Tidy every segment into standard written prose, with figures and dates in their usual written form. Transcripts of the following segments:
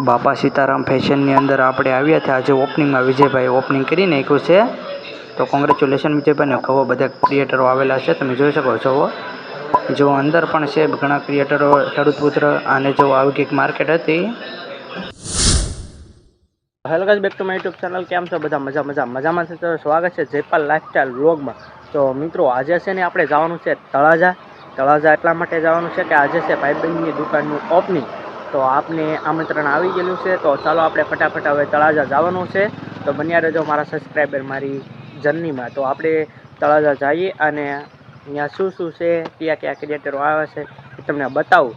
બાપા સીતારામ ફેશનની અંદર આપણે આવ્યા હતા. આજે ઓપનિંગમાં વિજયભાઈ ઓપનિંગ કરી નાખ્યું છે. તો કોંગ્રેચ્યુલેશન વિજયભાઈને. કહો બધા ક્રિએટરો આવેલા છે, તમે જોઈ શકો છો. જો અંદર પણ છે ઘણા ક્રિએટરો, ખેડૂત પુત્ર. અને જો આવી કંઈક માર્કેટ હતી. Hello guys, back to my YouTube channel. કેમ છો બધા? મજામાં છે. તો સ્વાગત છે જયપાલ લાઇફસ્ટાઈલ વ્લોગમાં. તો મિત્રો આજે છે ને આપણે જવાનું છે તળાજા એટલા માટે જવાનું છે કે આજે છે ભાઈબંધની દુકાનનું ઓપનિંગ. તો આપને આમંત્રણ આવી ગયેલું છે. તો ચાલો આપણે ફટાફટ હવે તળાજા જવાનું છે. તો બન્યા રહેજો મારા સબસ્ક્રાઈબર મારી જર્નીમાં. તો આપણે તળાજા જઈએ અને અહીંયા શું છે, કયા ક્રિએટરો આવે છે એ તમને બતાવું.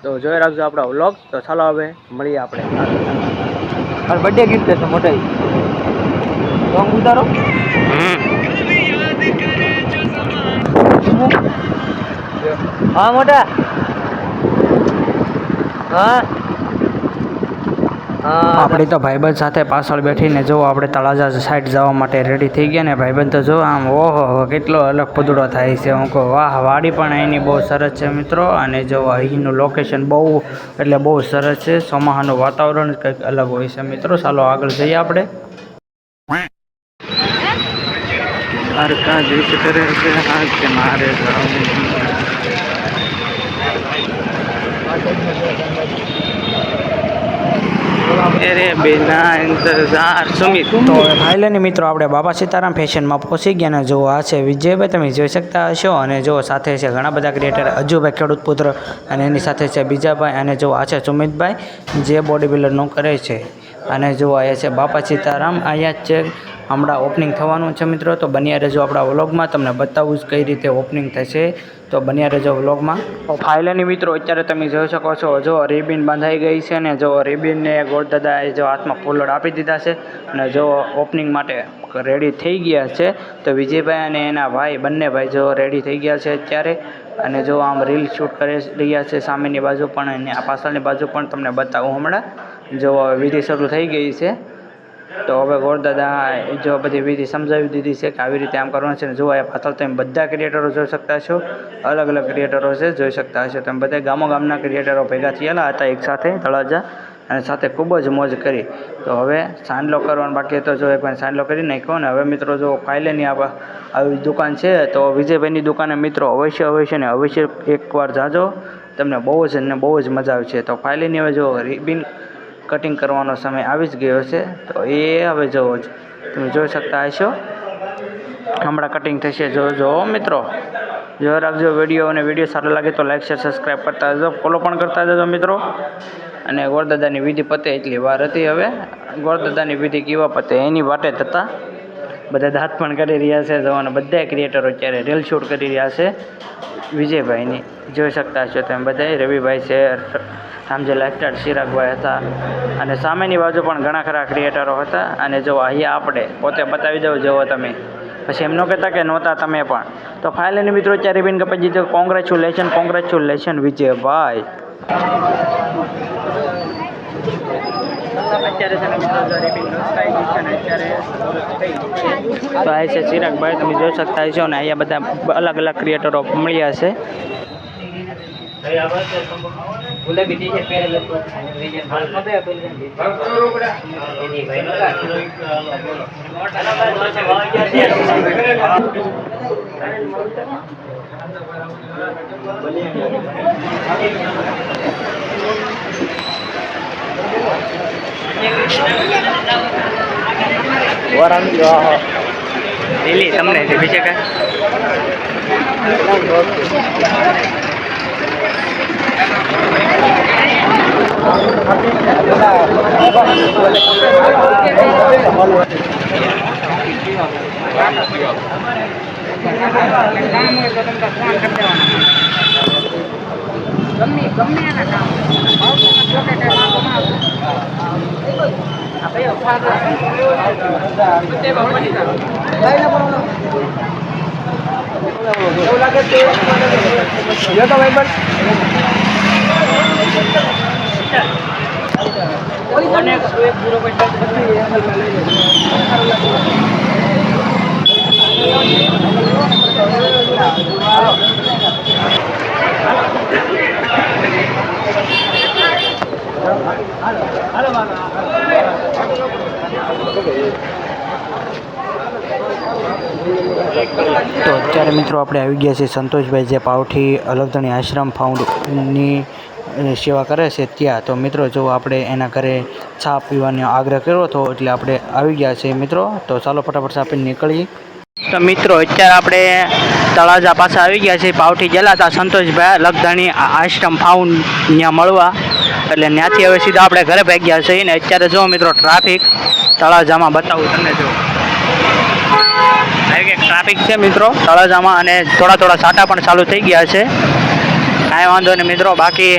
તો જોઈ રાખજો આપણો વ્લોગ. તો ચાલો હવે મળીએ આપણે. બર્થડે ગિફ્ટ છે મોટા સોંગ ઉતારો. હા મોટા. હા આપણે તો ભાઈબંધ સાથે પાછળ બેઠીને જો આપણે તળાજા સાઈડ જવા માટે રેડી થઈ ગયા ને. ભાઈબંધ તો જો આમ ઓહો કેટલો અલગ પદુડો થાય છે. હું કહું વાહ, વાડી પણ અહીંની બહુ સરસ છે મિત્રો. અને જો અહીંનું લોકેશન બહુ એટલે બહુ સરસ છે. ચોમાસાનું વાતાવરણ કંઈક અલગ હોય છે મિત્રો. ચાલો આગળ જઈએ આપણે. કરે છે મારે તો ફાઇનલી મિત્રો આપણે બાપા સીતારામ ફેશનમાં પહોંચી ગયા ને. જો આ છે વિજયભાઈ, તમે જોઈ શકતા હશો. અને જો સાથે છે ઘણા બધા ક્રિએટર, અજુભાઈ ખેડૂત પુત્ર. અને એની સાથે છે બીજાભાઈ. અને જો આ છે સુમિતભાઈ, જે બોડી બિલ્ડરનું કરે છે. અને જો અહીંયા છે બાપા સીતારામ. અહીંયા જ છે હમણાં ઓપનિંગ થવાનું છે મિત્રો. તો બન્યા રહેજો આપણા વ્લોગમાં. તમને બતાવું કઈ રીતે ઓપનિંગ થશે. તો બન્યા રહેજો વ્લોગમાં. ફાઇનલી મિત્રો અત્યારે તમે જોઈ શકો છો, જો રિબિન બંધાઈ ગઈ છે ને. જો રિબિનને ગોળદાદાએ જો હાથમાં ફૂલડ આપી દીધા છે. અને જો ઓપનિંગ માટે રેડી થઈ ગયા છે. તો વિજયભાઈ અને એના ભાઈ બંને ભાઈ જો રેડી થઈ ગયા છે અત્યારે. અને જો આમ રીલ શૂટ કરી રહ્યા છે. સામેની બાજુ પણ અને આ પાછળની બાજુ પણ તમને બતાવું હમણાં. જો વિધિ શરૂ થઈ ગઈ છે. તો હવે ગોળદાદા જો બધી વિધિ સમજાવી દીધી છે કે આવી રીતે આમ કરવાનું છે. જો આ પાછળ તમે બધા ક્રિએટરો જોઈ શકતા છો. અલગ અલગ ક્રિએટરો છે, જોઈ શકતા હશો તમે. બધા ગામના ક્રિએટરો ભેગા થયેલા હતા એક સાથે તળાજા. અને સાથે ખૂબ જ મોજ કરી. તો હવે સાંડલો કરવાનો બાકી હતો. જો એકવાર સાંડલો કરી નાખ્યો. ને હવે મિત્રો જો ફાઇલેની આવી દુકાન છે. તો વિજયભાઈની દુકાને મિત્રો અવશ્ય ને અવશ્ય એકવાર જાજો. તમને બહુ જ મજા આવશે. તો ફાઇલેની હવે જો રિબિન કટિંગ કરવાનો સમય આવી જ ગયો છે. તો એ હવે જો તમે જોઈ શકતા હશો. હમણાં કટિંગ થશે. જો મિત્રો જો રાખજો વિડીયો. અને વિડીયો સારો લાગે તો લાઈક શેર સબસ્ક્રાઈબ કરતા જજો, ફોલો પણ કરતા જજો મિત્રો. અને ગોળદાદાની વિધિ પતે એટલી વાર હતી. હવે ગોળદાદાની વિધિ કેવા પતે એની વાટે થતા બધા દાંત પણ કરી રહ્યા છે. જવાના બધા ક્રિએટરો અત્યારે રીલ શૂટ કરી રહ્યા છે વિજયભાઈની. જોઈ શકતા છો તમે બધા. રવિભાઈ છે, રામજી લાઇફસ્ટાઈલ ચિરાગભાઈ હતા. અને સામેની બાજુ પણ ઘણા ખરા ક્રિએટરો હતા. અને જો અહીંયા આપણે પોતે બતાવી દઉં જુઓ તમે. પછી એમ ન કહેતા કે નહોતા તમે પણ. તો ફાઇનલી મિત્રો અત્યારે રિબિન કપાઈ દીધો. કોંગ્રેચ્યુલેશન વિજયભાઈ. અત્યારે છે ને મિત્રો રિબિન લટકાઈ ગઈ છે ને અત્યારે તો આ છે ચિરાગભાઈ, તમે જોઈ શકતા હશો. ને અહીંયા બધા અલગ અલગ ક્રિએટરો મળ્યા છે. લીલી તમને બીજે કાંઈ ગમે એના કામ તો અત્યારે મિત્રો આપણે આવી ગયા છીએ સંતોષભાઈ જે પાવઠી અલગધણી આશ્રમ ફાઉન્ડની સેવા કરે છે ત્યાં. તો મિત્રો જો આપણે એના ઘરે ચા પીવાનો આગ્રહ કર્યો હતો એટલે આપણે આવી ગયા છીએ મિત્રો. તો ચાલો ફટાફટ ચા પીને નીકળીએ. તો મિત્રો અત્યારે આપણે તળાજા પાસે આવી ગયા છીએ. પાવઠી ગયેલા હતા સંતોષભાઈ લગધણી આશ્રમ ફાઉન્ડ ત્યાં મળવા, એટલે ત્યાંથી હવે સીધા આપણે ઘરે ભાગ્યા છીએ. ને અત્યારે જો મિત્રો ટ્રાફિક તળાજામાં બતાવું તમને. જો ટ્રાફિક છે મિત્રો તળાજામાં, અને થોડા સાટા પણ ચાલુ થઈ ગયા છે. કાંઈ વાંધો નહીં મિત્રો, બાકી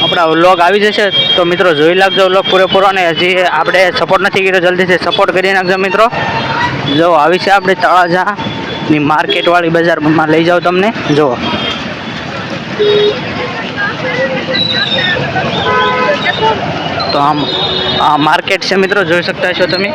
આપણા વ્લોગ આવી જશે તો મિત્રો જોઈ લાગજો વ્લોગ પૂરેપૂરો. અને હજી આપણે સપોર્ટ નથી કર્યો, જલ્દીથી સપોર્ટ કરી નાખજો મિત્રો. જો આવી છે આપણે તળાજાની માર્કેટવાળી બજારમાં લઈ જાઓ તમને. જુઓ તો આ માર્કેટ છે મિત્રો, જોઈ શકતા છો તમે.